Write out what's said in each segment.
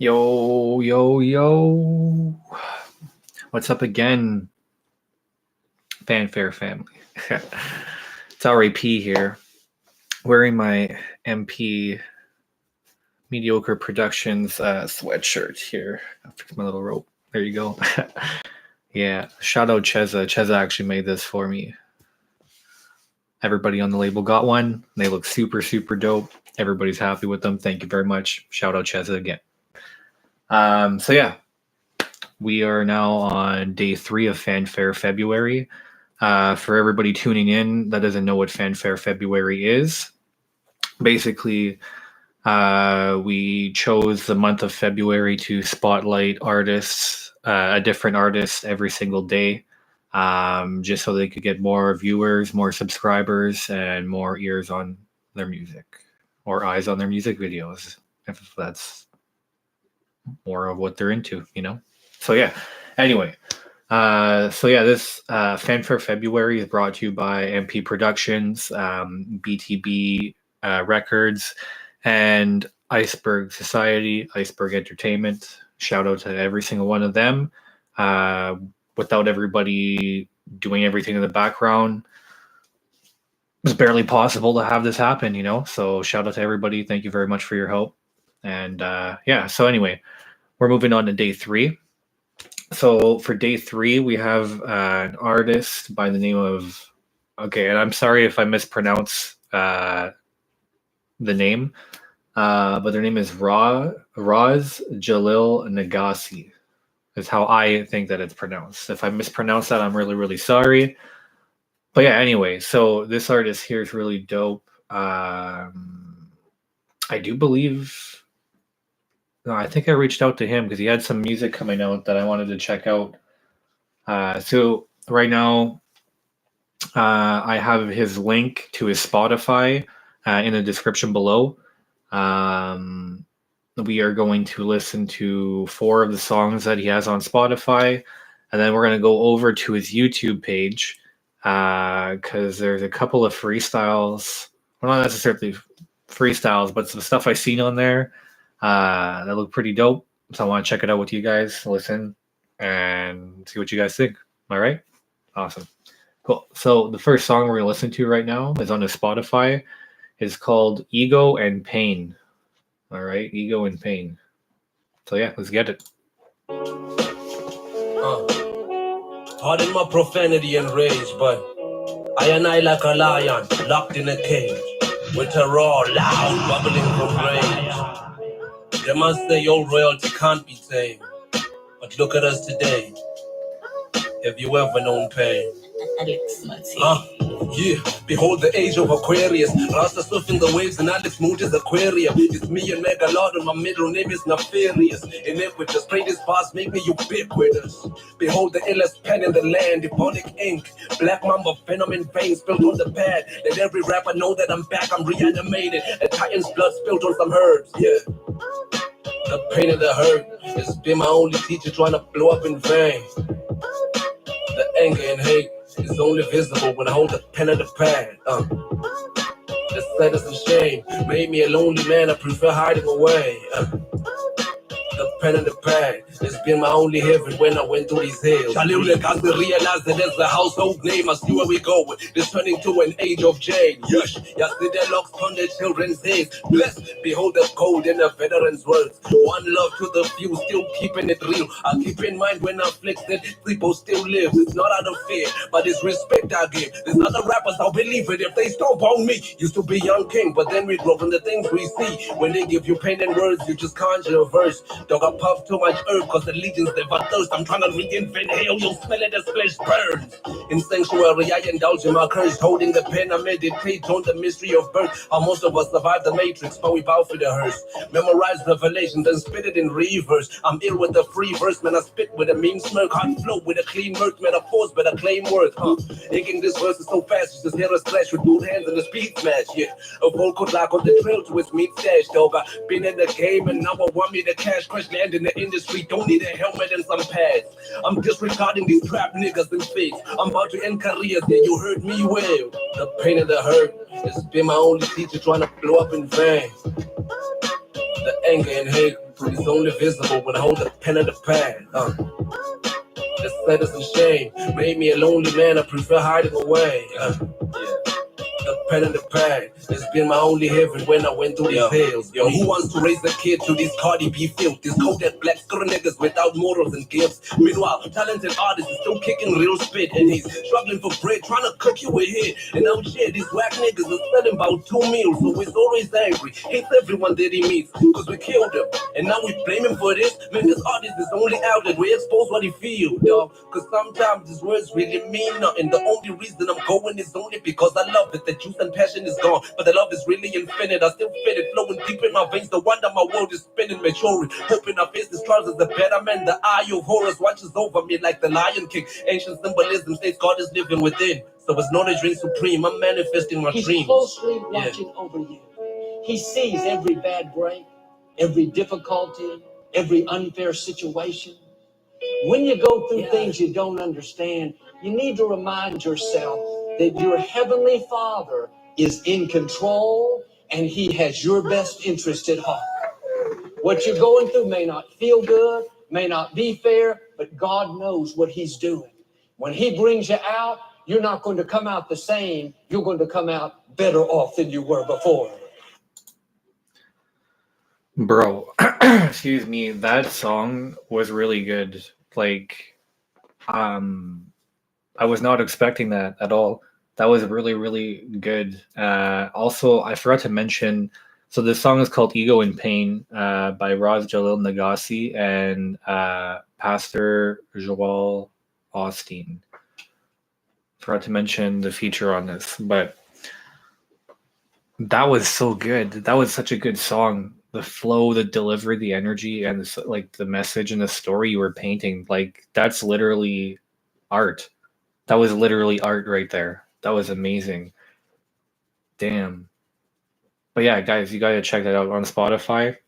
Yo, yo, yo. What's up again, Fanfare family? It's RAP here, wearing my MP Mediocre Productions sweatshirt here. I'll fix my little rope. There you go. Yeah, shout out Cheza. Cheza actually made this for me. Everybody on the label got one. They look super, super dope. Everybody's happy with them. Thank you very much. Shout out Cheza again. So yeah, we are now on day 3 of Fanfare February. For everybody tuning in that doesn't know what Fanfare February is, basically, we chose the month of February to spotlight artists, a different artist every single day, just so they could get more viewers, more subscribers, and more ears on their music, or eyes on their music videos, if that's more of what they're into, you know? So yeah, anyway, this Fanfare February is brought to you by MP Productions, BTB Records, and Iceberg Society, Iceberg Entertainment. Shout out to every single one of them. Without everybody doing everything in the background, it's barely possible to have this happen, you know? So shout out to everybody. Thank you very much for your help. And so anyway, we're moving on to day 3. So for day 3, we have an artist by the name of, and I'm sorry if I mispronounce the name, but their name is Ras Jahlil Negasi, is how I think that it's pronounced. If I mispronounce that, I'm really, really sorry. But yeah, anyway, so this artist here is really dope. I do believe... No, I think I reached out to him because he had some music coming out that I wanted to check out. So right now, I have his link to his Spotify in the description below. We are going to listen to 4 of the songs that he has on Spotify, and then we're going to go over to his YouTube page because there's a couple of freestyles. Well, not necessarily freestyles, but some stuff I've seen on there that look pretty dope. So I want to check it out with you guys, listen, and see what you guys think. All right? Awesome. Cool. So the first song we're going to listen to right now is on his Spotify. It's called Ego and Pain. All right? Ego and Pain. So yeah, let's get it. Pardon my profanity and rage, but I like a lion locked in a cage with a raw, loud, bubbling from rage. They must say old royalty can't be tamed, but look at us today. Have you ever known pain? Yeah, behold the age of Aquarius. Rasta surfing the waves and Alex Mood is Aquarium. It's me and Megalod, my middle name is Nefarious. Iniquitous, greatest boss, make me ubiquitous. Behold the illest pen in the land, demonic ink. Black mamba venom in veins spilled on the pad. Let every rapper know that I'm back, I'm reanimated. A titan's blood spilled on some herbs, yeah. The pain and the hurt has been my only teacher trying to blow up in vain. The anger and hate is only visible when I hold the pen and the pad. The sadness and shame made me a lonely man. I prefer hiding away. The pen and the pad has been my only heaven when I went through these hills. Jahlil Negasi realized that as a household name, I see where we go. This turning to an age of change. Yes, you see the locks on the children's heads. Blessed, behold the code in the veterans' words. One love to the few, still keeping it real. I keep in mind when I flex that people still live. It's not out of fear, but it's respect I give. There's other rappers, I'll believe it if they stomp on me. Used to be young king, but then we grow from the things we see. When they give you pain and words, you just conjure a verse. Dog, I puff too much herb cause the legions never thirst. I'm trying to reinvent hell, you'll smell it as flesh burns. In sanctuary, I indulge in my curse. Holding the pen, I meditate on the mystery of birth. How most of us survive the matrix, but we bow for the hearse. Memorize revelation, then spit it in reverse. I'm ill with the free verse, man, I spit with a mean smirk. Hot flow with a clean mirth, metaphors, but a claim worth, Making this verse is so fast, you just hear us clash with both hands in the speed match, yeah. A vocal lock on the trail to its meat stash, dog. I've been in the game and now I want me to cash crush land in the industry. Don't need a helmet and some pads. I'm disregarding these trap niggas and fakes. I'm about to end careers, yeah, you heard me well. The pain and the hurt has been my only teacher trying to blow up in vain. The anger and hate truth is only visible when I hold the pen and the pad. That's sadness and shame. Made me a lonely man, I prefer hiding away. The pen and the pad, it's been my only heaven when I went through these hills. Yo, who wants to raise a kid to these Cardi B filth? These cold-dead black screw niggas without morals and gifts. Meanwhile, talented artist is still kicking real spit, and he's struggling for bread, trying to cook you a hit. And oh shit, these whack niggas are selling about 2 meals, so he's always angry, hates everyone that he meets, cause we killed him. And now we blame him for this. Man, this artist is only out that we expose what he feels, dog. Cause sometimes his words really mean nothing. The only reason I'm going is only because I love it. The juice and passion is gone, but the love is really infinite. I still feel it flowing deep in my veins. The wonder my world is spinning, maturing, hoping I face these trials as a better man. The eye of Horus watches over me like the Lion King. Ancient symbolism states God is living within. So it's knowledge reigns supreme. I'm manifesting my He's dreams. He's closely watching over you. He sees every bad break, every difficulty, every unfair situation. When you go through things you don't understand, you need to remind yourself that your Heavenly Father is in control and He has your best interest at heart. What you're going through may not feel good, may not be fair, but God knows what He's doing. When He brings you out, you're not going to come out the same. You're going to come out better off than you were before. Bro, excuse me, that song was really good. Like, I was not expecting that at all. That was really, really good. Also, I forgot to mention, so this song is called Ego in Pain by Ras Jahlil Negasi and Pastor Joel Osteen. Forgot to mention the feature on this, but that was so good. That was such a good song. The flow, the delivery, the energy, and the message and the story you were painting, like that's literally art. That was literally art right there. That was amazing. Damn. But yeah, guys, you gotta check that out on Spotify.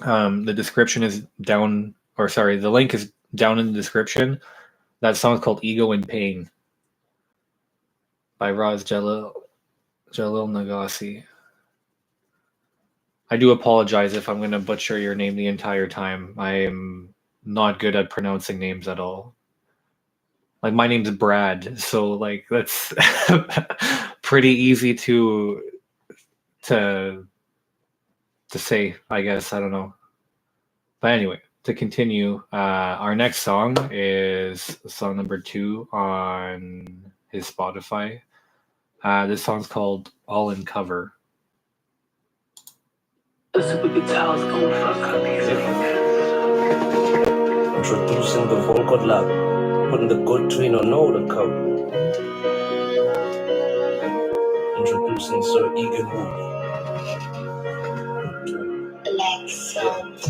The description is down, or sorry, the link is down in the description. That song's called Ego in Pain by Ras Jahlil Negasi. I do apologize if I'm going to butcher your name the entire time. I am not good at pronouncing names at all. Like, my name's Brad, so like that's pretty easy to say, I guess. I don't know. But anyway, to continue, our next song is song number 2 on his Spotify. This song's called All in Cover. Introducing the vocal lab, putting the good twin on all the cover. Introducing Sir Egan Wood.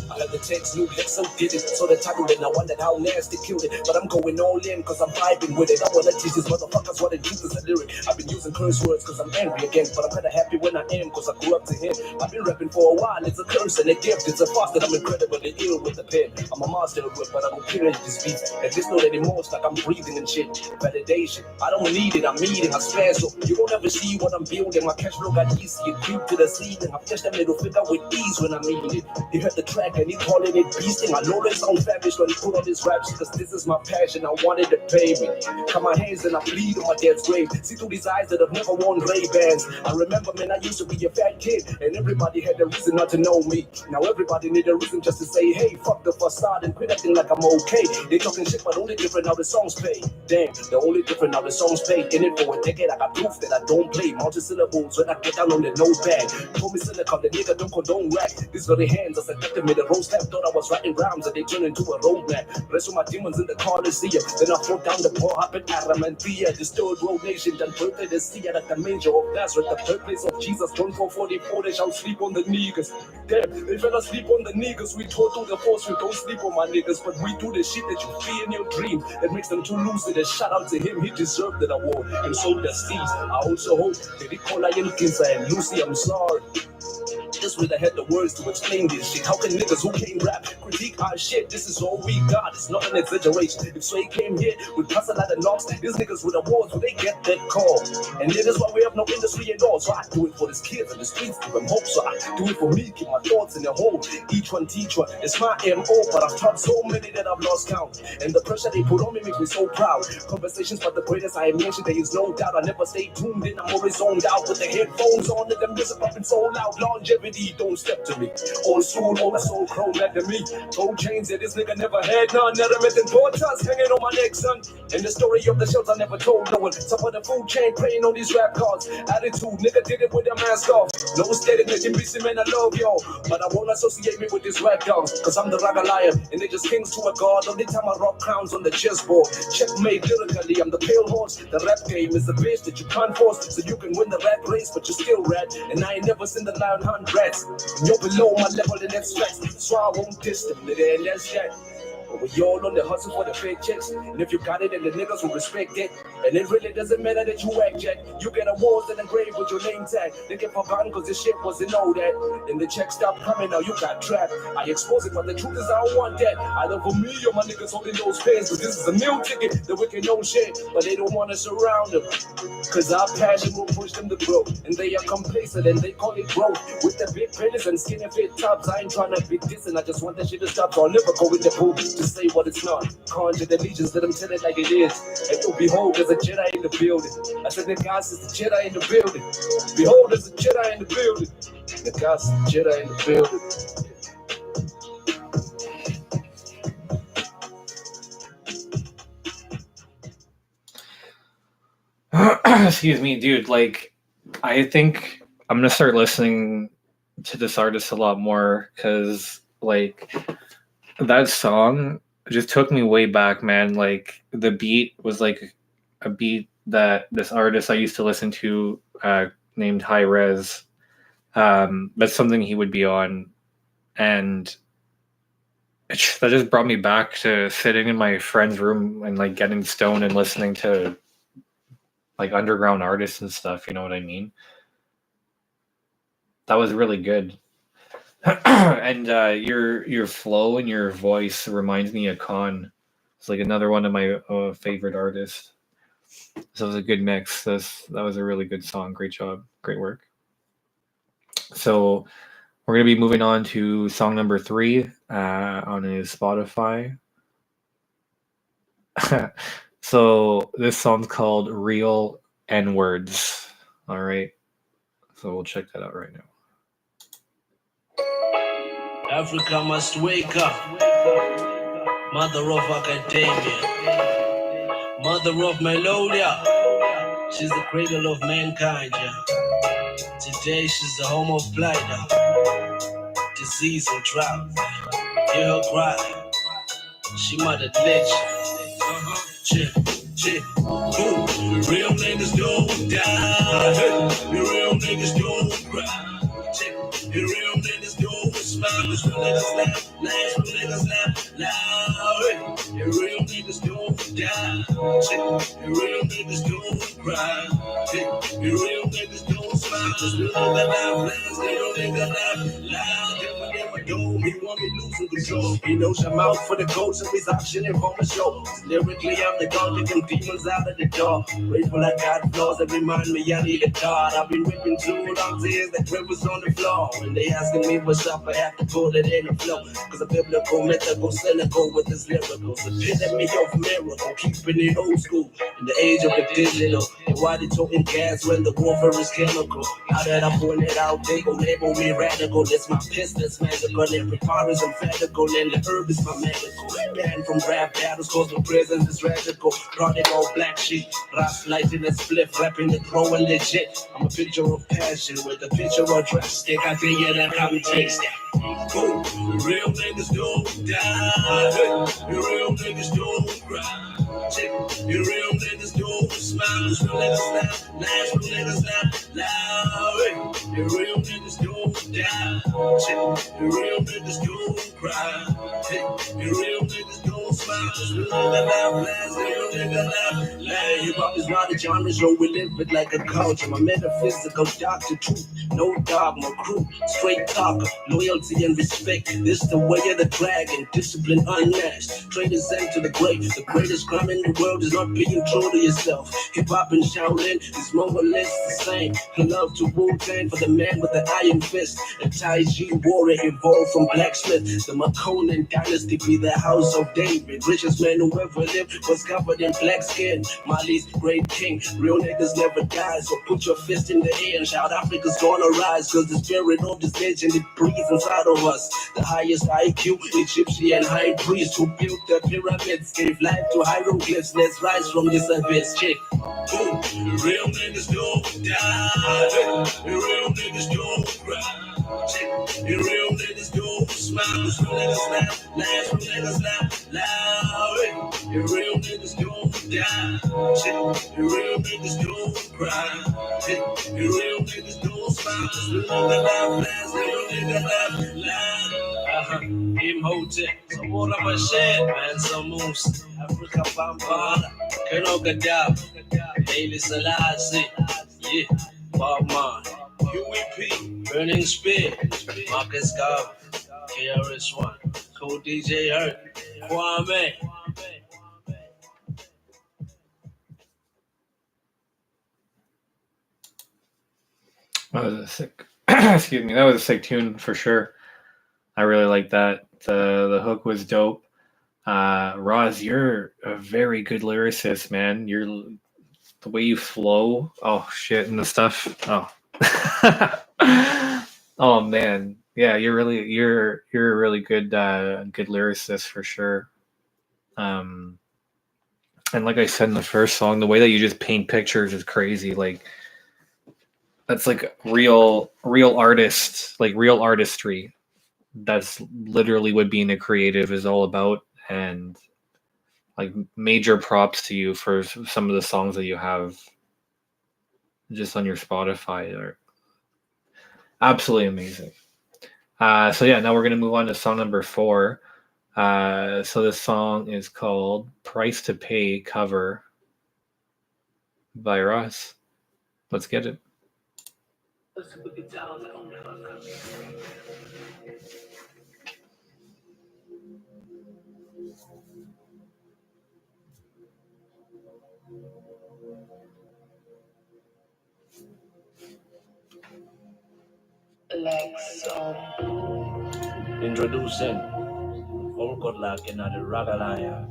I heard the text, new hit, so did it. So the title, and I wondered how nasty killed it. But I'm going all in, cause I'm vibing with it. I wanna teach these motherfuckers what it means as a lyric. I've been using curse words cause I'm angry again, but I'm kinda happy when I am, cause I grew up to him. I've been rapping for a while, it's a curse and a gift. It's a fast that I'm incredibly ill with the pen. I'm a master of it, but I don't period this beat. At this note anymore, it's like I'm breathing and shit. Validation, I don't need it, I'm eating, I swear so. You don't ever see what I'm building. My cash flow got easy, it creep to the ceiling. I flashed that middle finger with ease when I mean it. He heard the track and he calling it beasting. I know they sound famished when he put on his raps, cause this is my passion. I wanted to pay me. Cut my hands and I bleed on my dad's grave. See through these eyes that have never worn Ray-Bans. I remember, man, I used to be a fat kid, and everybody had a reason not to know me. Now everybody need a reason just to say, hey, fuck the facade and quit acting like I'm okay. They talking shit, but only different now the songs pay. Damn, the only different now the songs pay. In it for a decade, I got proof that I don't play multi-syllables when I get down on the notepad. Told me cynical, the nigga don't condone rap. These very hands are seductive me the road step. Thought I was writing rhymes and they turned into a roadmap. Rest of my demons in the Coliseum. Then I float down the bar, up in Aramanthea. Distilled road nation, done birthday to see at the manger of Nazareth, the birthplace of Jesus. John 4:44, they shall sleep on the niggas. Damn, they fell asleep on the niggas. We tore through the force, we don't sleep on my niggas. But we do the shit that you feel in your dream that makes them too lucid. And shout out to him, he deserved that award. And so does Steve. I also hope that he call Lion Kinsa and Lucy, I'm sorry. The just wish I had the words to explain this shit. How can niggas who can't rap critique our shit? This is all we got, it's not an exaggeration. If Sway came here with pass a lot of knocks, these niggas with awards, will they get that call? And it is why we have no industry at all. So I do it for these kids in the streets, give them hope. So I do it for me, keep my thoughts in their hole. Each one teach one, it's my MO, but I've taught so many that I've lost count. And the pressure they put on me makes me so proud. Conversations about the greatest I mentioned, there is no doubt. I never stay tuned in, I'm always zoned out with the headphones on and them music popping so loud. Longevity, don't step to me. Old school, all the soul chrome back to me. Gold chains that this nigga never had none. Never met in tortas hanging on my neck, son. And the story of the shells I never told no one. Top of the food chain praying on these rap cards. Attitude, nigga did it with a mask off. No steadiness in BC, man, I love y'all. But I won't associate me with these rap dogs. Cause I'm the raga liar, and they just kings to a god. Only time I rock crowns on the chessboard. Checkmate lyrically, I'm the pale horse. The rap game is the bitch that you can't force. So you can win the rap race, but you still rat. And I ain't never seen the lion hunt rats. And you're below my level in abstracts. So I won't diss them, nigga, and that's that. But we all on the hustle for the fake checks. And if you got it, then the niggas will respect it. And it really doesn't matter that you act jack. You get awards and engraved with your name tag. They get forgotten cause this shit wasn't know that. And the check stopped coming, now you got trapped. I expose it, but the truth is I don't want that. Either for me or my niggas holding those pens. Cause this is a meal ticket, the wicked know shit. But they don't want us around them. Cause our passion will push them to grow. And they are complacent and they call it growth. With the big pennies and skinny fit tops. I ain't trying to be dissing, I just want that shit to stop. So I'll never go with the poop to say what it's not. Conjure the legions, let them tell it like it is. And you'll behold, there's a Jedi in the building. I said the gods is the Jedi in the building. Behold, there's a Jedi in the building. The gods is the Jedi in the building. Excuse me, dude. Like, I think I'm gonna start listening to this artist a lot more because, like, that song just took me way back, man. Like, the beat was like a beat that this artist I used to listen to, named High Res. That's something he would be on, and that just brought me back to sitting in my friend's room and like getting stoned and listening to like underground artists and stuff. You know what I mean? That was really good. And your flow and your voice reminds me of Khan. It's like another one of my favorite artists. So it was a good mix. That was a really good song. Great job. Great work. So we're going to be moving on to song number 3 on his Spotify. So this song's called Real N-Words. All right. So we'll check that out right now. Africa must wake up. Mother of academia. Mother of Melodia. She's the cradle of mankind, yeah. Today she's the home of blight, disease and drought. Hear her cry. She mother glitch. Chip, chip, boom. Real niggas don't die. Real niggas don't cry. Check. Real niggas don't smile. Real niggas laugh. Real niggas laugh. Real niggas don't die. Check. Real niggas don't cry. Real niggas don't smile. Real niggas laugh. Real niggas laugh. He want me losing control. He knows I'm out for the gold, so he's auctioning for my show. Lyrically, I'm the god, kicking demons out of the door. Grateful I got flaws that remind me I need a God. I've been ripping too long tears that rivers on the floor. When they asking me what's up, I have to put it in the flow. Cause a biblical, mythical, cynical with his lyricals. Epitome of miracle, keeping it old school. In the age of the digital, and why they talking gas when the warfare is chemical. How that I point it out, they gon' label me radical. It's my business, magical. Every part is emphatical, and the herb is my medical. Banned from rap battles, cause my presence is radical. Running all black sheep, Ras lighting a split, rapping the growing legit. I'm a picture of passion with a picture of drastic. I think you that come taste that. Boom. Real niggas don't die. Real niggas don't cry. Check. Real niggas don't smile. Real niggas laugh. Real niggas laugh. Real niggas don't die. down. The real niggas gon' cry. The real niggas gon' smile. Real nigga laugh last, real nigga laugh last. Hip hop is not a genre, so we live it like a culture. My metaphysical doctor, truth, no dogma, crew, straight talker, loyalty and respect. This the way of the dragon, discipline unmatched. Traitors enter the grave. The greatest crime in the world is not being true to yourself. Hip hop and Shaolin is more or less the same. The love to Wu-Tang for the man with the iron fist. A Tai Chi warrior evolved from blacksmith. The McConan dynasty be the house of David. Richest man who ever lived was covered in black skin. Mali's great king. Real niggas never die, so put your fist in the air and shout Africa's gonna rise. Cause the spirit of this legend, it breathes inside of us. The highest IQ, Egyptian high priest who built the pyramids, gave life to hieroglyphs. Let's rise from this abyss. Check. Boom. The real niggas don't die. The real niggas don't cry. Check. The real niggas don't smile. The real niggas laugh, laugh, real niggas laugh loud. The real niggas don't die. Check. The real niggas don't cry. Check. The real niggas don't smile. The real niggas laugh last. The real niggas laugh loud. Imhotep. Some more of my shit, man. Some moves. Africa Bambara. Kano Gaddafi. Haile Selassie. Yeah. Bob Man. UEP. Burning Spear. Marcus Garvey. KRS-One. Cool DJ Hurt. Kwame. That was a sick excuse me, that was a sick tune for sure. I really like that. The hook was dope. Ras, you're a very good lyricist, man. You're the way you flow. Oh shit, and the stuff. Oh. Oh man. Yeah, you're a really good good lyricist for sure. And like I said in the first song, the way that you just paint pictures is crazy. Like that's like real artist, like real artistry. That's literally what being a creative is all about. And like major props to you for some of the songs that you have just on your Spotify. They're absolutely amazing. So yeah, now we're going to move on to song number 4. So this song is called Price to Pay Cover by Ras. Let's get it. Introducing Vocal Lock and the Ragalaya.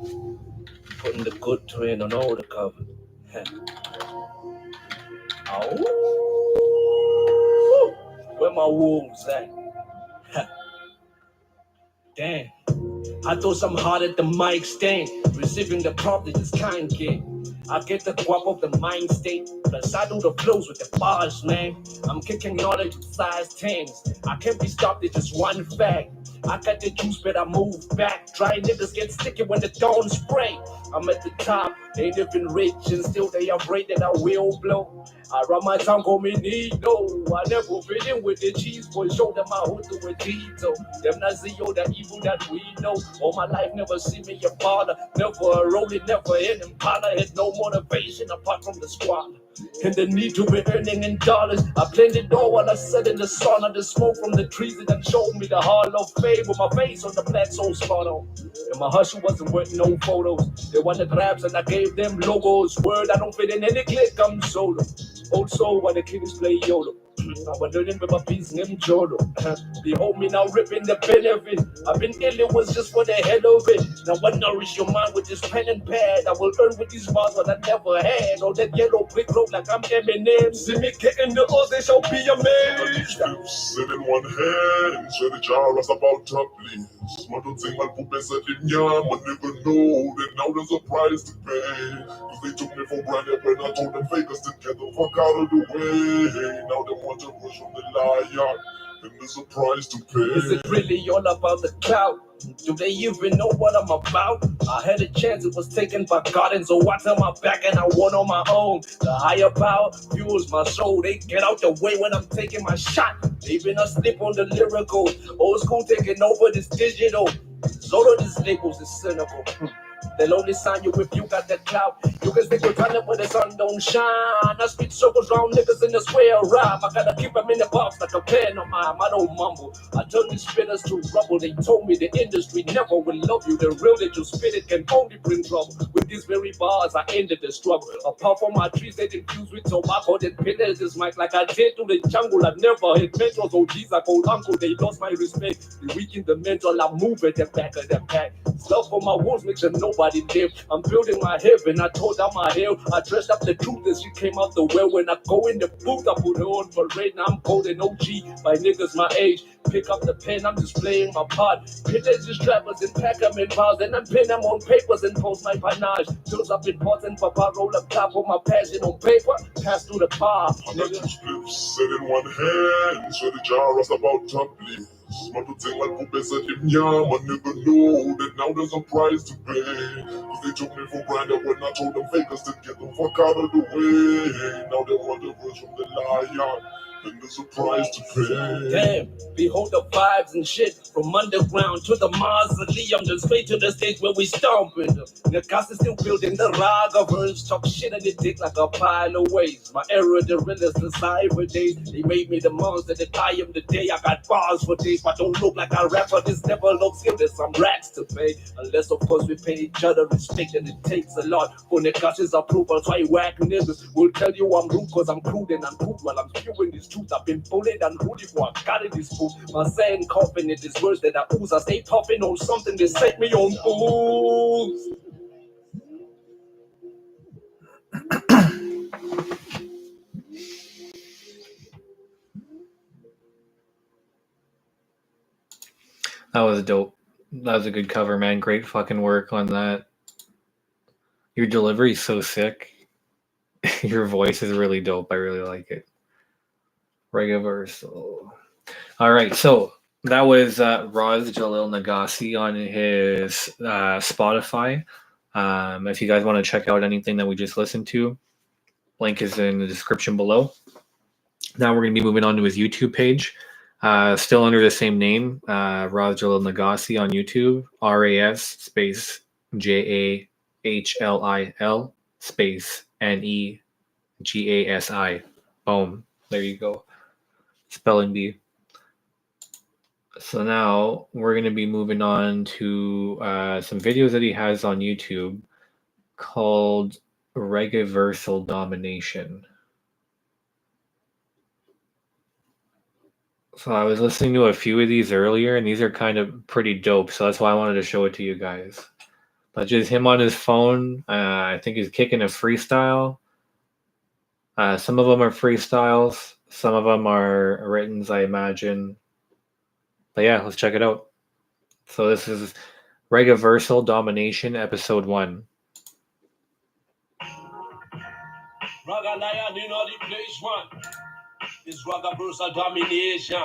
Putting the good train on all the cover. Oh, where my wolves at? Damn. I throw some hard at the mic stand. Receiving the prompt is kind kid. I get the guap of the mind state. Plus I do the flows with the bars, man. I'm kicking knowledge with size 10s. I can't be stopped, it's just one fact. I got the juice, but I move back. Dry niggas get sticky when the dawn spray. I'm at the top, ain't even rich, and still they afraid that I will blow. I run my tongue, call me Nino. I never fit in with the cheese boy, show them my hood to a Tito. Them Nazi, the evil that we know. All my life, never see me a father. Never a rolling, never in Impala. Had no motivation apart from the squad. And the need to be earning in dollars. I blend it all while I sit in the sauna. The smoke from the trees that showed me the Hall of Fame with my face on the black soul spot on. And my hustle wasn't worth no photos. They wanted grabs and I gave them logos. Word, I don't fit in any clique, I'm solo. Old soul while the kings play YOLO. I was learning with my piece named Jolo. Behold me now ripping the benefit. I've been ill, it was just for the hell of it. Now I nourish your mind with this pen and pad. I will earn with these bars what I never had. On that yellow brick road like I'm Eminem. See me getting the odds, they shall be amazed. Sit in one hand, share the jar as about top please. Man don't think man put better than ya, man never know that now there's a price to pay. Cause they took me for granted when I told them fakers to get the fuck out of the way. Now they want to rush on the liar, and there's a price to pay. Is it really all about the clout? Do they even know what I'm about? I had a chance, it was taken by God, and so I turned my back and I won on my own. The higher power fuels my soul. They get out the way when I'm taking my shot. Even asleep on the lyrical. Old school taking over this digital. Solo these labels is cynical. They'll only sign you if you got that clout. You can stick with running when the sun don't shine. I spit circles round niggas in the square rhyme. I gotta keep them in the box like a pen on mine. I don't mumble. I turn these spitters to rubble. They told me the industry never will love you. The real that you spit it can only bring trouble. With these very bars, I ended the struggle. Apart from my trees, they infused with tobacco. That pinners this mic like I did through the jungle. I never hit mentors. OGs, I call uncle. They lost my respect. They weakened the mental. I move at the back of the pack. Stuff for my wolves makes sure nobody live. I'm building my heaven. I told her my hell. I dressed up the truth as she came out the well. When I go in the booth, I put her on parade. Now I'm golden OG by niggas my age. Pick up the pen, I'm displaying my part. Pillage these trappers and pack them in bars. Then I pin them on papers and post my panache. Fills up in pots and papa roll up top of my passion on paper. Pass through the bar. I got two spliffs set in one hand, so the jar was about to bliss. Matuting like poop said him, yeah, my nigga know that now there's a price to pay. Cause they took me for granted when I told them fakers to get the fuck out of the way. Now they want the verse from the liar. And there's a price to pay. Damn, behold the vibes and shit. From underground to the mausoleum, just straight to the stage where we stomping. Negasi still building the raga verse. Talk shit and it dick like a pile of waste. My era, the realest, the cyber days. They made me the monster that I am today. I got bars for days, but don't look like a rapper. This never looks good, there's some racks to pay. Unless, of course, we pay each other respect, and it takes a lot for Negasi's approval. So I whack niggas will tell you I'm rude, cause I'm crude and I'm cool while I'm spewing this truth. I've been bullied and rooted before I got in this food. My saying coughing it is words that I ooze. I stay puffing on something that set me on booze. That was dope. That was a good cover, man. Great fucking work on that. Your delivery is so sick. Your voice is really dope. I really like it. Regiversal. All right, so that was Ras Jahlil Negasi on his Spotify. If you guys want to check out anything that we just listened to, link is in the description below. Now we're going to be moving on to his YouTube page. Still under the same name, Ras Jahlil Negasi on YouTube, RAS space JAHLIL space NEGASI. Boom. There you go. Spelling bee. So now we're going to be moving on to some videos that he has on YouTube called Regiversal Domination. So I was listening to a few of these earlier, and these are kind of pretty dope. So that's why I wanted to show it to you guys. But just him on his phone. I think he's kicking a freestyle. Some of them are freestyles. Some of them are writtens, I imagine. But yeah, let's check it out. So this is Regiversal Domination, Episode 1. Raga Lion in all the place one. This Regiversal Domination.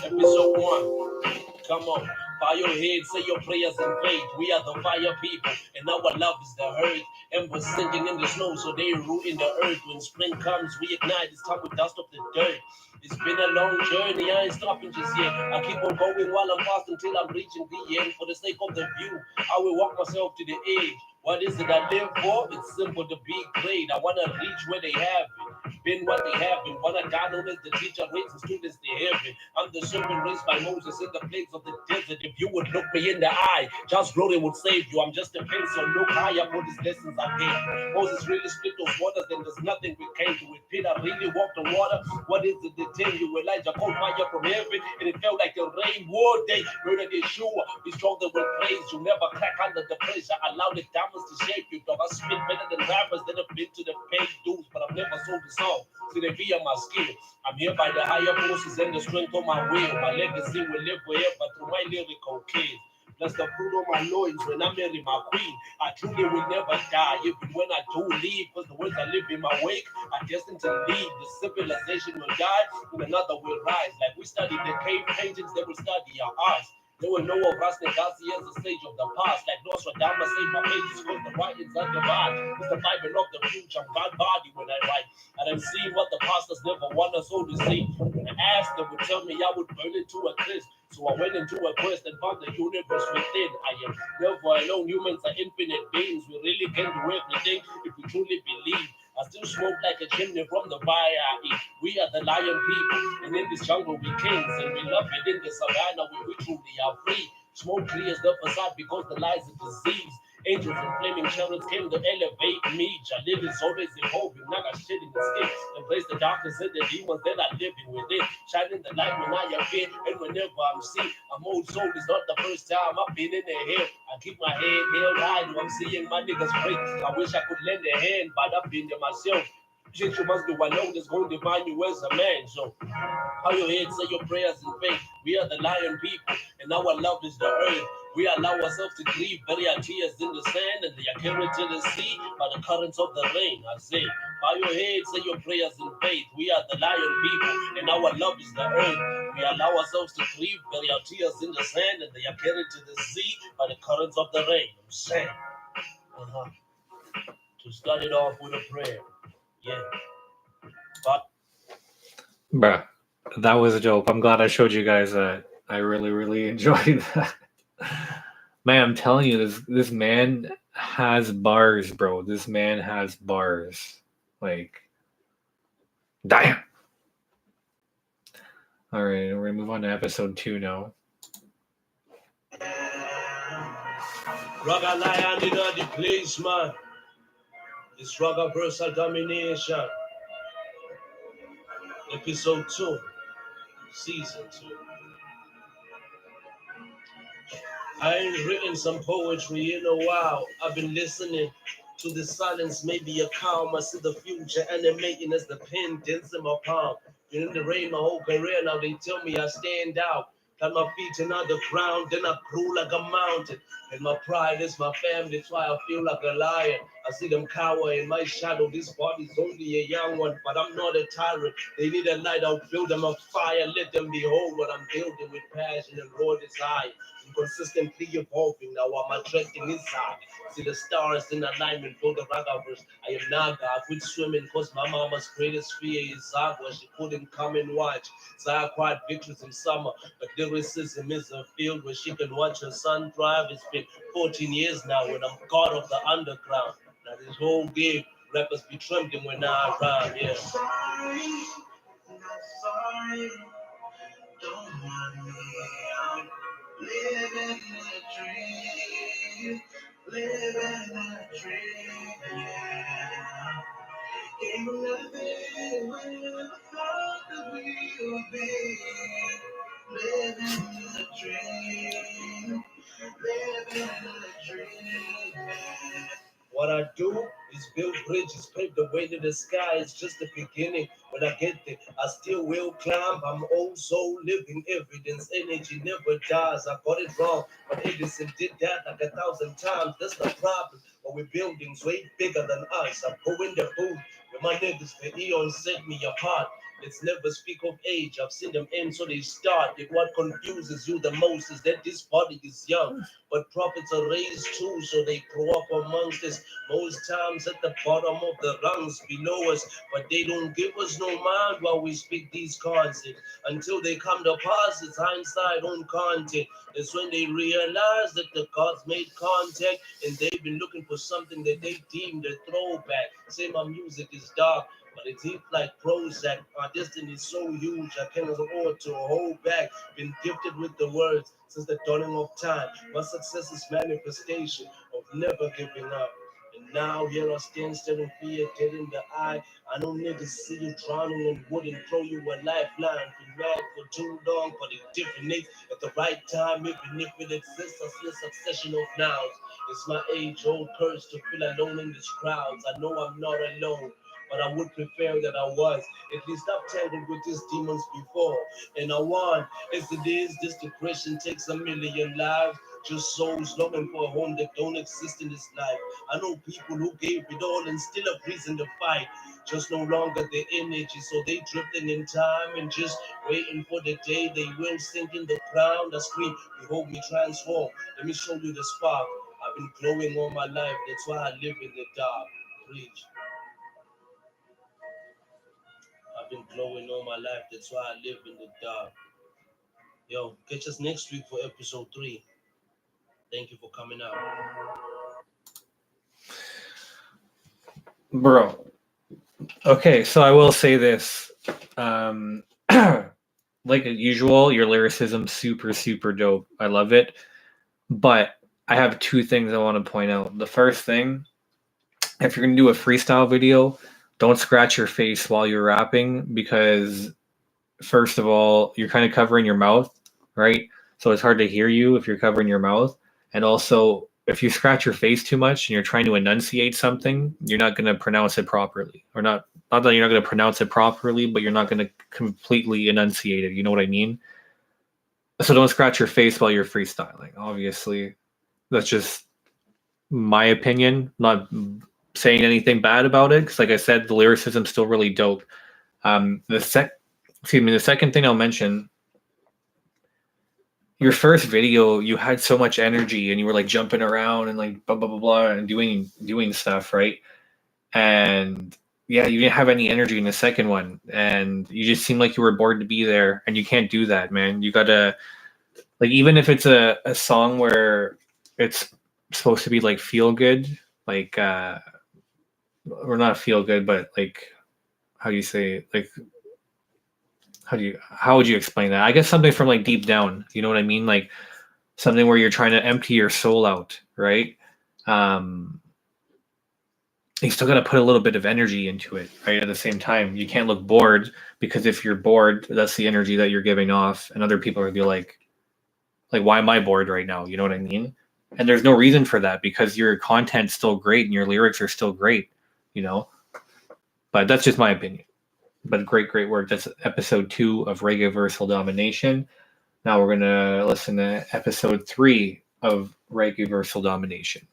Episode 1. Come on. Bow your head, say your prayers in faith. We are the fire people, and our love is the hurt. Embers sinking in the snow, so they root in the earth. When spring comes, we ignite. It's time we dust off the dirt. It's been a long journey, I ain't stopping just yet. I keep on going while I'm fast until I'm reaching the end. For the sake of the view, I will walk myself to the edge. What is it I live for? It's simple to be great. I want to reach where they have it. Been what they have been. What I got known as the teacher raising students to heaven. I'm the serpent raised by Moses in the plagues of the desert. If you would look me in the eye, God's glory would save you. I'm just a pencil. Look higher for these lessons I gave. Moses really split those waters, then there's nothing we came to it. Peter really walked on water. What is it that tell you? Elijah called fire from heaven, and it felt like the rain war day. Murdered Yeshua. Be stronger with praise. You never crack under the pressure. Allow the diamonds to shape you. Dog, I spit better than rappers that have been to the paid dues, but I've never sold a song. See, they be on my skill. I'm here by the higher forces and the strength of my will. My legacy will live forever through my lyrical kids. Plus the fruit on my loins when I marry my queen. I truly will never die, even when I do leave. Because the words I live in my wake are destined to lead. The civilization will die and another will rise. Like we study the cave paintings, they will study our arts. They will know of Ras Negasi as a sage of the past. Like Nostradamus saved my pages because the writings are divine. It's the Bible of the future. I'm God body when I write. And I'm seeing what the pastors never want us all to see. When I asked, they would tell me I would burn it to a crisp. So I went into a quest and found the universe within. I am never alone. Humans are infinite beings. We really can do everything if we truly believe. I still smoke like a chimney from the fire I eat. We are the lion people, and in this jungle we kings, and we love it in the savannah where we truly are free. Smoke clears the facade because the lies are disease. Angels and flaming chariots came to elevate me. Jahlil is always evolving, not a shit in the skin. Embrace the darkness and the demons that are living within. Shining the light when I appear, and whenever I'm seen, I'm old soul. It's not the first time I've been in the hill. I keep my head held high, though I'm seeing my niggas break. I wish I could lend a hand, but I've been there myself. Shit you must do alone that's going to define you as a man. So how your head say your prayers in faith. We are the lion people, and our love is the earth. We allow ourselves to grieve, bury our tears in the sand, and they are carried to the sea by the currents of the rain. I say, bow your head, say your prayers in faith. We are the lion people, and our love is the earth. We allow ourselves to grieve, bury our tears in the sand, and they are carried to the sea by the currents of the rain. I'm saying, to start it off with a prayer. Yeah, but Bruh, that was dope. I'm glad I showed you guys that. I really, really enjoyed that. Man, I'm telling you, this man has bars, bro. This man has bars. Like, damn. All right, we're gonna move on to episode 2 now. Raga lion in the place, man. It's Raga Versal Domination. Episode 2, Season 2. I ain't written some poetry in a while. I've been listening to the silence, maybe a calm. I see the future animating as the pen dents in my palm. Been in the rain my whole career, now they tell me I stand out. Got my feet in the ground, then I grew like a mountain. And my pride is my family, that's why I feel like a lion. I see them cower in my shadow. This body's only a young one, but I'm not a tyrant. They need a light, I'll build them a fire. Let them behold what I'm building with passion and raw desire. I'm consistently evolving, now I'm attracting inside. See the stars in alignment for the Ragaverse. I am Naga, I quit swimming cause my mama's greatest fear is Zagwa. She couldn't come and watch. So I acquired victories in summer, but lyricism is a field where she can watch her son thrive. It's been 14 years now when I'm god of the underground. Now this whole game, rappers be trembling when I rhyme, yeah. Sorry, not sorry, don't mind me, I'm living a dream, living a dream, yeah. Ain't nothing when I thought that we would be living a dream, living a dream, yeah. What I do is build bridges, pave the way to the sky. It's just the beginning. When I get there, I still will climb. I'm also living evidence. Energy never dies. I got it wrong, but Edison did that like 1,000 times. That's the problem. But we're buildings way bigger than us. I go in the booth with my niggas. The eons set me apart. Let's never speak of age. I've seen them end, so they start. Yet what confuses you the most is that this body is young. But prophets are raised too, so they grow up amongst us. Most times at the bottom of the rungs below us, but they don't give us no mind while we speak these concepts. Until they come to pass, it's hindsight on content. That's when they realize that the gods made contact and they've been looking for something that they deemed a throwback. Say my music is dark, but it's deep like Prozac. My destiny is so huge, I cannot afford to hold back. Been gifted with the words since the dawning of time. My success is manifestation of never giving up. And now here I stand, staring fear dead in the eye. I know niggas see you drowning and wouldn't throw you a lifeline. Been mad for too long, but it different at the right time. Even if it exists, I see a succession of nows. It's my age-old curse to feel alone in these crowds. I know I'm not alone, but I would prefer that I was. At least I've tangled with these demons before, and I won. As it is, this depression takes a million lives. Just souls longing for a home that don't exist in this life. I know people who gave it all and still have reason to fight. Just no longer their energy, so they drifting in time and just waiting for the day they will sink in the ground. I scream, behold me transform. Let me show you the spark. I've been glowing all my life, that's why I live in the dark. Preach. I've been glowing all my life, that's why I live in the dark. Yo, catch us next week for episode 3. Thank you for coming out. Bro. Okay, so I will say this. Like usual, your lyricism super, super dope. I love it. But I have 2 things I want to point out. The first thing, if you're going to do a freestyle video, don't scratch your face while you're rapping because, first of all, you're kind of covering your mouth, right? So it's hard to hear you if you're covering your mouth. And also, if you scratch your face too much and you're trying to enunciate something, you're not going to pronounce it properly. Or not that you're not going to pronounce it properly, but you're not going to completely enunciate it. You know what I mean? So don't scratch your face while you're freestyling. Obviously, that's just my opinion. Not saying anything bad about it, because like I said, the lyricism's still really dope. The second thing I'll mention, your first video, you had so much energy and you were like jumping around and like blah blah blah blah and doing stuff, right? And yeah, you didn't have any energy in the second one, and you just seemed like you were bored to be there, and you can't do that, man. You gotta, like, even if it's a song where it's supposed to be like feel good, like or not feel good, but like, how do you say, like, how would you explain that? I guess something from like deep down, you know what I mean? Like something where you're trying to empty your soul out, right? You still got to put a little bit of energy into it, right? At the same time, you can't look bored, because if you're bored, that's the energy that you're giving off, and other people are gonna be like, why am I bored right now? You know what I mean? And there's no reason for that, because your content's still great and your lyrics are still great, you know. But that's just my opinion. But great work. That's episode 2 of Reggae Versal Domination. Now we're gonna listen to episode 3 of Reggae Versal Domination.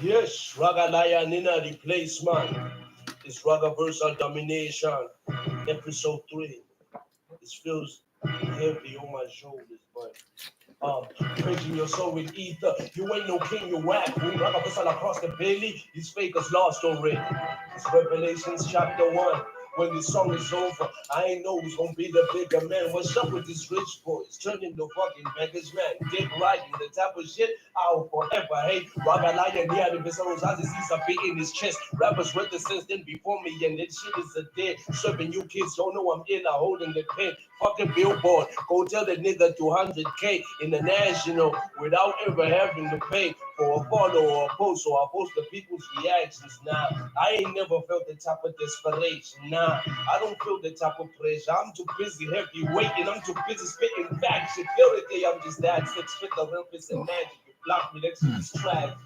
Yes, Raga Lion in a replacement. It's Raga Versal Domination. Episode 3. This feels heavy on my shoulders, but drenching your soul with ether. You ain't no king, you whack. Raga Versal across the belly. These fakers lost already. It's Revelations chapter 1. When the song is over, I ain't know who's gonna be the bigger man. What's up with these rich boys? Turning the fucking beggars, man. Dick riding the type of shit I'll forever hate. Raga Lion, yeah, the vessels, as he sees a beat in his chest. Rappers with the sense then before me, and that shit is a dead. Serving you kids, don't know I'm ill, I'm holding the pen. Fucking billboard, go tell the nigga 200K in the national without ever having to pay for a follow or a post. So I post the people's reactions now. I ain't never felt the type of desperation. Nah, I don't feel the type of pressure. I'm too busy heavyweight and I'm too busy spitting facts. Security, I'm just that 6 foot of Memphis and magic. You block me, that's just tragedy.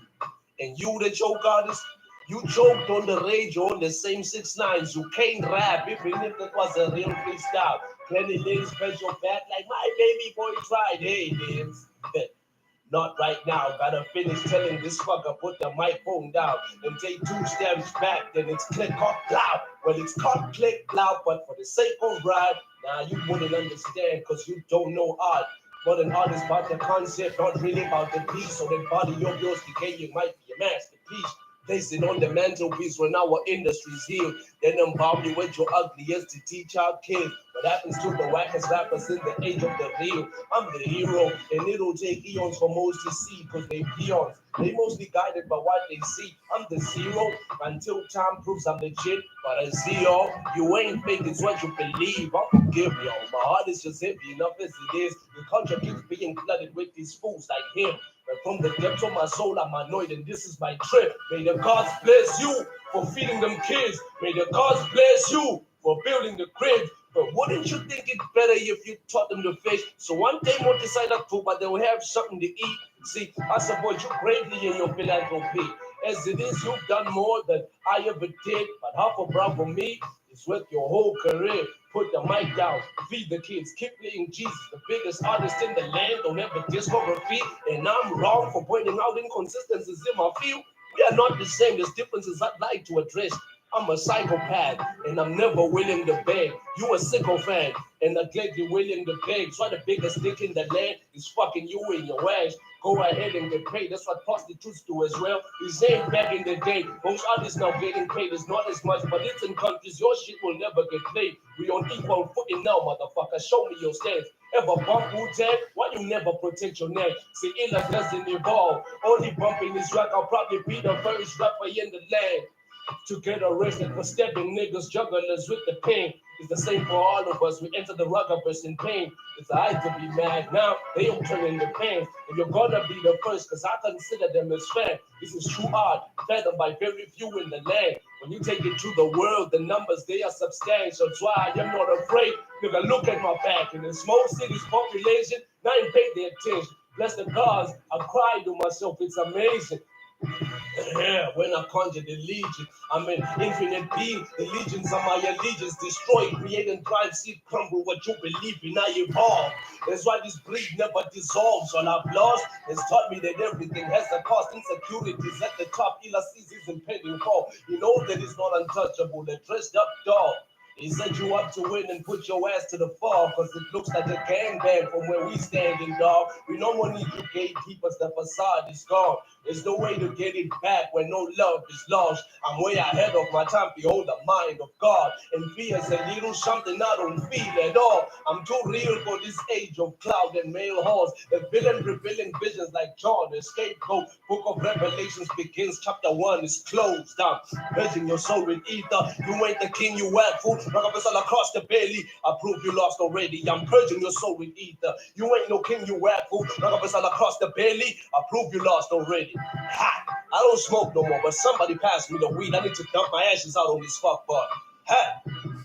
And you, the joke artist, you joked on the rage on the same 6 9s. You can't rap, even if it was a real freestyle. Plenty days special fat like my baby boy tried. Hey, kids. Not right now. Gotta finish telling this fucker put the microphone down and take 2 steps back. Then it's click, clock, loud. Well, it's clock, click, loud. But for the sake of ride, now you wouldn't understand because you don't know art. But an artist about the concept, not really about the piece. So that body of yours decaying might be a masterpiece. Place it on the mantelpiece when our industry's healed. Then embalm you with your ugliest to teach our kids. What happens to the wackest rappers in the age of the real? I'm the hero, and it'll take eons for most to see, because they peons. They mostly guided by what they see. I'm the zero until time proves I'm legit. But I see y'all, you ain't fake, it's what you believe. I'll forgive y'all. My heart is just heavy enough as it is. The country keeps being flooded with these fools like him. But from the depths of my soul, I'm annoyed, and this is my trip. May the gods bless you for feeding them kids. May the gods bless you for building the crib. But wouldn't you think it better if you taught them to fish? So one day more decide October, they will have something to eat. See, I support you greatly in your philanthropy. As it is, you've done more than I ever did. But half a brown for me is worth your whole career. Put the mic down, feed the kids, keep playing Jesus, the biggest artist in the land, don't ever discography. And I'm wrong for pointing out inconsistencies in my field. We are not the same, there's differences I'd like to address. I'm a psychopath, and I'm never willing to beg. You a sycophant, and neglectedly willing to beg. So the biggest dick in the land is fucking you in your ass. Go ahead and get paid. That's what prostitutes do as well. This ain't back in the day. Most artists now getting paid is not as much, but it's in countries your shit will never get played. We on equal footing now, motherfucker. Show me your stance. Ever bump Wu-Tang? Why you never protect your neck? See, Illa doesn't evolve. Only bumping this track, I'll probably be the first rapper in the land to get arrested for stepping niggas, jugglers with the pen. It's the same for all of us. We enter the ruggers in pain. It's the right to be mad now. They all turn in the pants. And you're gonna be the first, cause I consider them as fair. This is true art, fathomed by very few in the land. When you take it to the world, the numbers, they are substantial. That's why I am not afraid. Nigga, look at my back. In the small cities population, now you pay their attention. Bless the gods, I cry to myself, it's amazing. Yeah, when I conjure the legion, I'm an infinite being. The legions are my allegiance. Destroy, create, and drive, seed, crumble what you believe in. I evolve. That's why this breed never dissolves. All I've lost has taught me that everything has a cost. Insecurities at the top, Illa sees his impending fall. You know that it's not untouchable. The dressed up dog. He set you up to win and put your ass to the fall, cause it looks like a gangbang from where we standing, dog. We no more need you gatekeepers, the facade is gone. There's no way to get it back when no love is lost. I'm way ahead of my time, behold the mind of God. And fear's a little something I don't feel at all. I'm too real for this age of cloud and male horse. The villain revealing visions like John, the scapegoat. Book of Revelations begins, chapter 1 is closed down. Purging your soul with ether. You ain't the king, you whack fool. Rock up all across the belly. I prove you lost already. I'm purging your soul with ether. You ain't no king, you whack fool. Rock up all across the belly. I prove you lost already. Ha! I don't smoke no more, but somebody pass me the weed. I need to dump my ashes out on this fuckboy. Ha!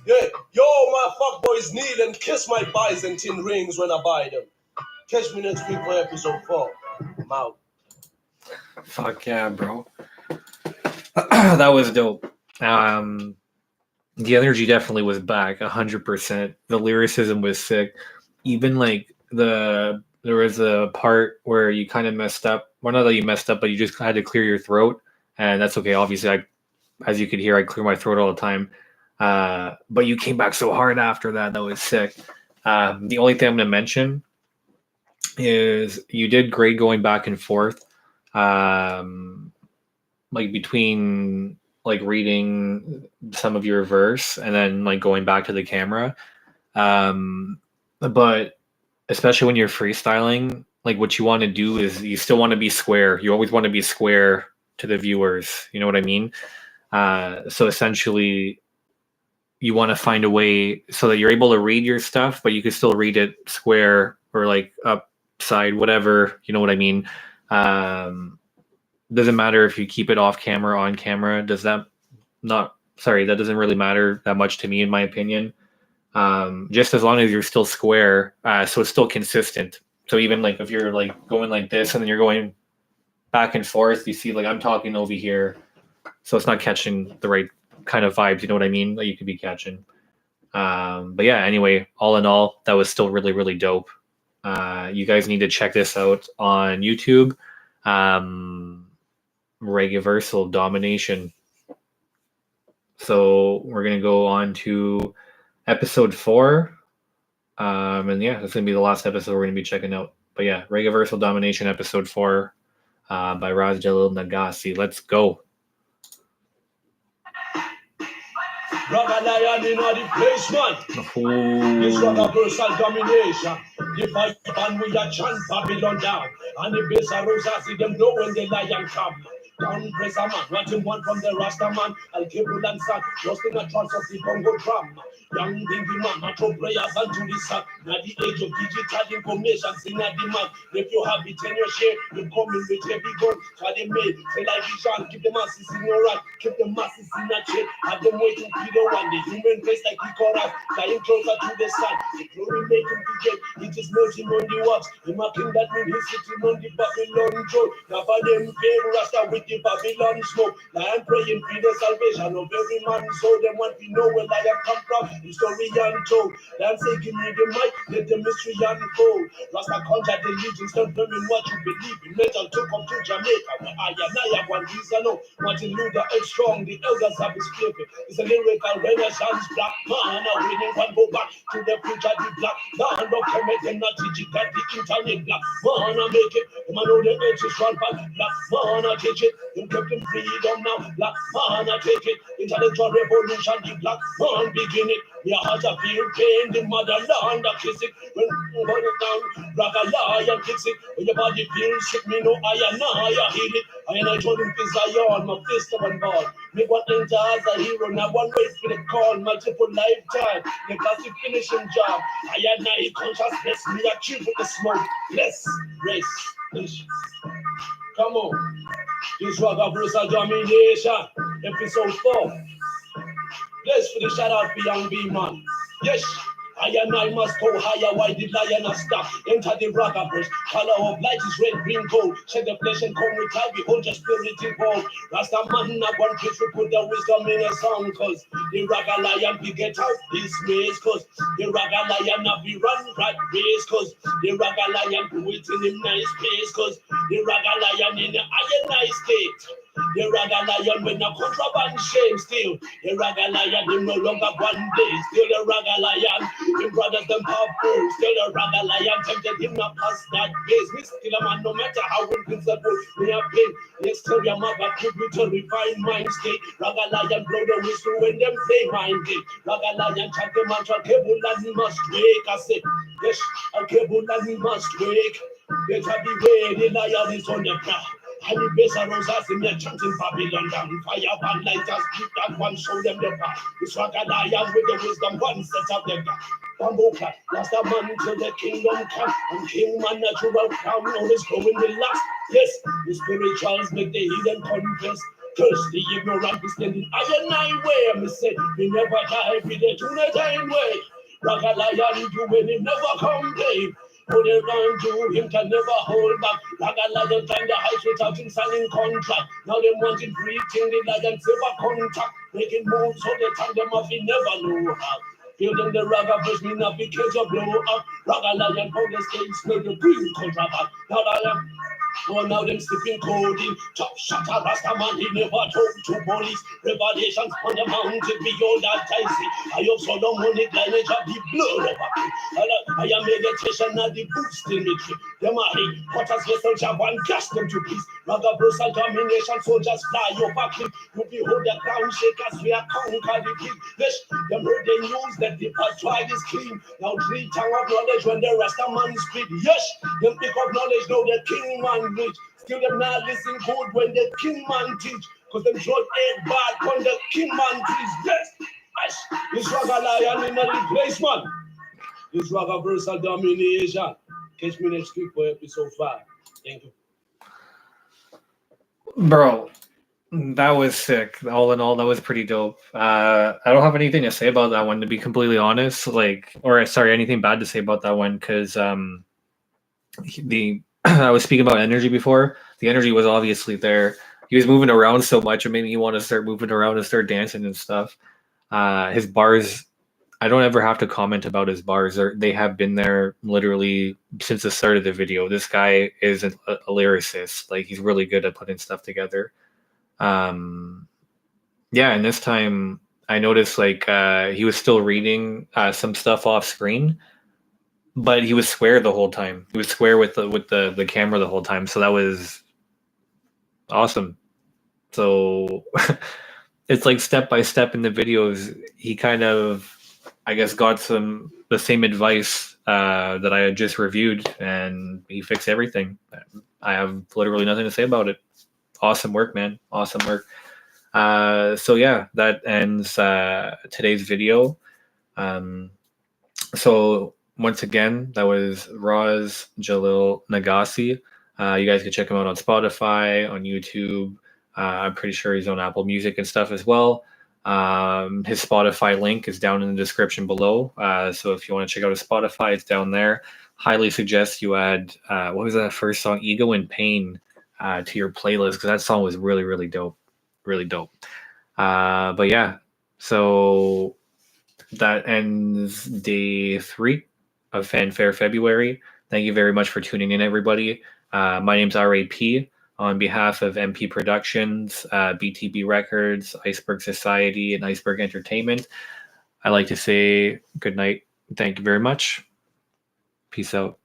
Yeah, yo, my fuckboys kneel and kiss my Byzantine rings when I buy them. Catch me next week for episode 4. I'm out. Fuck yeah, bro. That was dope. The energy definitely was back 100%. The lyricism was sick. Even like there was a part where you kind of messed up. Well, not that you messed up, but you just had to clear your throat, and that's okay. Obviously, as you could hear, I clear my throat all the time. But you came back so hard after that. That was sick. The only thing I'm going to mention is you did great going back and forth, like between like reading some of your verse and then like going back to the camera. But especially when you're freestyling, like what you want to do is you still want to be square. You always want to be square to the viewers. You know what I mean? So essentially you want to find a way so that you're able to read your stuff, but you can still read it square or like upside, whatever, you know what I mean? Doesn't matter if you keep it off camera, on camera. That doesn't really matter that much to me, in my opinion. Just as long as you're still square, so it's still consistent. So even like if you're like going like this and then you're going back and forth, you see like I'm talking over here, so it's not catching the right kind of vibes, you know what I mean, that you could be catching. But yeah, anyway, all in all, that was still really, really dope. You guys need to check this out on YouTube. Regiversal Domination. So we're gonna go on to episode 4. And yeah, that's gonna be the last episode we're gonna be checking out. But yeah, Regiversal Domination episode 4 by Ras Jahlil Negasi. Let's go. Rubber lion in all the place, man. This universal domination. The fight and we are chant Babylon down. And the base of Rosa see them know when the lion come. Down press a man, watch him one from the Rasta man. I'll keep you and son, lost in a trance of the Congo drum. Young thinking man, natural prayers unto the sun. Now the age of digital information, sing at the man. If you have it in your share, you come in with heavy gun. Try them made, television, keep the masses in your right, keep the masses in a chair. Have them waiting to the one, the human race like the chorus, flying closer to the sun. The glory make him to get, he just merging on the works. The marking that means he's sitting on the Babylon throne. Now for them, fair Rasta with the Babylon smoke. Lion praying for the salvation of every man. So them want to know where lion come from. The story untold. Lion say, give me the mic, let the mystery unfold. Rasta conjure the legions, don't blame in what you believe in. Metal took up to Jamaica, where I have one reason. No, Martin Luther is strong, the elders have his favorite. It's a lyrical renaissance, black man. A winning one go back to the future, the black man. No comment them not teach it, got the internet black man. I make it, them I know the edge is run back. Black man, I teach it, them kept them freedom now. Black man, I take it, intellectual revolution, the black man begin it. Your heart a feel pain, the motherland a kiss it. When you burn it down, rock a lion fix it. When your body feels sick, me know I heal it. I told him to Zion, my fist of one ball. Me one enter as a hero, now one wait for the call, multiple lifetime. The classic finishing job. I consciousness, me achieve with the smoke. Let's race. Come on. This was a brutal domination. Episode 4. Let's for the shout out for young B-man. Yes. I and I must go higher. Why did lion not stop? Enter the ragga bush. Color of light is red, green, gold. Shed the flesh and come with time. Behold your spirit evolve. Rasta man not one place to put the wisdom in a song. Cause the ragga lion be get out this race. Cause the ragga lion not be run right race. Cause the ragga lion do it in a nice place. Cause the ragga lion in the iron nice state. The ragga lion when a contraband shame still. The ragga lion him no longer one day. Still the ragga lion. Him brothers them powerful. Still the ragga lion tempted him not pass that base. Me still a man no matter how invincible me have been. Let's tell your mother could be to refine mind state. Ragga lion blow the whistle when them play mind gate. Ragga lion chant the mantra cable and must wake. I say yes, a cable and must wake. Better beware the lion is on the ground. And the best of us in their chanting Babylon down. Fire one light us, keep that one, show them the path. This ragga lion with the wisdom, one set up them back. Bamboka, last a man till the kingdom come. And king man natural crown, always going the last. Yes, the spirituals make the hidden confess. Curse the ignorant, be standing iron way. Me say, we never die, be the two-time way. Ragga lion do when he never complain. Put it on to him can never hold back. Ragga lion climb the house without him signing contract. Now they wanting breathing the lion silver contact. Making moves so they time them off, he never know how. Feel them the ragga push me not because you blow up. Ragga lion on the stage, make the green contract. Now I am. Oh, now them sipping codeine. Top shot a Rasta man, he never talk to police. Revelations on the mountain beyond that I see. I hope Solomonic lineage of the blood of a king. I am meditation at the boost in me. Them are hate, quarters vessel job and cast them to peace. Ragga brutal domination, soldiers fly over king. You behold the ground shake as we are conquer the king. Yes, them heard the news that the tribe is clean. Now 3 tongue of knowledge when the Rasta man speak. Yes, them pick up knowledge, know the king man rich. Still them not listen good when the king man teach. Cause them short egg bad when the king man teach. Yes, this ragga lion in the replacement. This ragga versal domination. Catch me next week for episode 5. Thank you. Bro, that was sick. All in all, that was pretty dope. I don't have anything to say about that one, to be completely honest. Anything bad to say about that one, because I was speaking about energy before. The energy was obviously there. He was moving around so much, it made me want to start moving around and start dancing and stuff. His bars, I don't ever have to comment about his bars. They have been there literally since the start of the video. This guy is a lyricist. Like, he's really good at putting stuff together. And this time I noticed he was still reading some stuff off screen, but he was square the whole time. He was square with the camera the whole time. So that was awesome. So it's like step by step in the videos, he kind of, I guess, got the same advice that I had just reviewed, and he fixed everything. I have literally nothing to say about it. Awesome work, man. Awesome work. So yeah, that ends today's video. So once again, that was Ras Jahlil Negasi. You guys can check him out on Spotify, on YouTube. I'm pretty sure he's on Apple Music and stuff as well. His Spotify link is down in the description below. So if you want to check out his Spotify, it's down there. Highly suggest you add, what was that first song? Ego and Pain. to your playlist, because that song was really, really dope. Really dope. But yeah, so that ends day 3 of Fanfare February. Thank you very much for tuning in, everybody. My name's RAP. On behalf of MP Productions, BTB Records, Iceberg Society, and Iceberg Entertainment, I'd like to say good night. Thank you very much. Peace out.